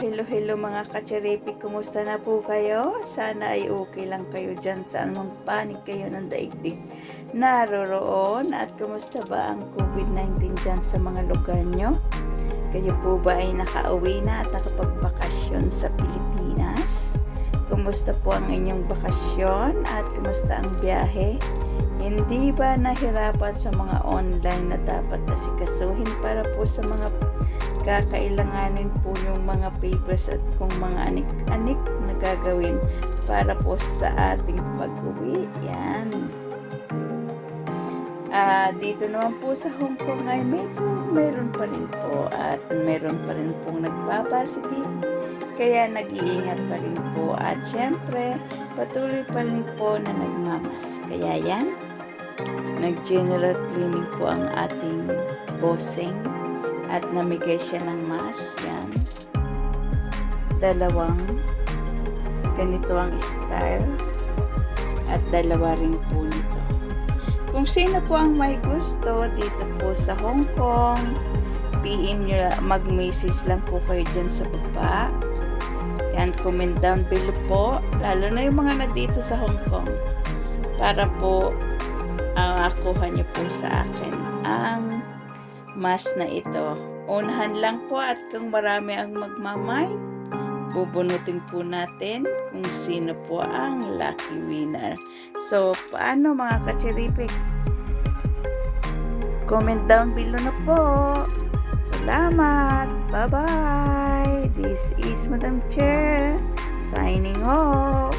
Hello mga kacherepi, kumusta na po kayo? Sana ay okay lang kayo dyan saan mang panig kayo ng daigdig naroroon. At kumusta ba ang COVID-19 dyan sa mga lugar nyo? Kayo po ba ay nakauwi na at nakapagbakasyon sa Pilipinas? Kumusta po ang inyong bakasyon at kumusta ang biyahe? Hindi ba nahirapan sa mga online na dapat asikasuhin para po sa mga kakailanganin po yung mga papers at kung mga anik-anik na gagawin para po sa ating pag-uwi? Yan. Dito naman po sa Hong Kong ay medyo meron pa rin po at meron pa rin pong nagpa-positive, kaya nag-iingat pa rin po at syempre patuloy pa rin po na nagmamas. Kaya yan, nag-general cleaning po ang ating bossing at namigay siya ng mask. Yan, dalawang ganito ang style at dalawa rin po nito. Kung sino po ang may gusto dito po sa Hong Kong, PM nyo, mag-message lang po kayo dyan sa baba. Yan, comment down below po, lalo na yung mga nandito sa Hong Kong, para po akuha nyo po sa akin ang mask na ito. Unahan lang po at kung marami ang magmamay, bubunutin po natin kung sino po ang lucky winner. So, paano mga kachiripik? Comment down below na po. Salamat. Bye-bye. This is Madam Chair signing off.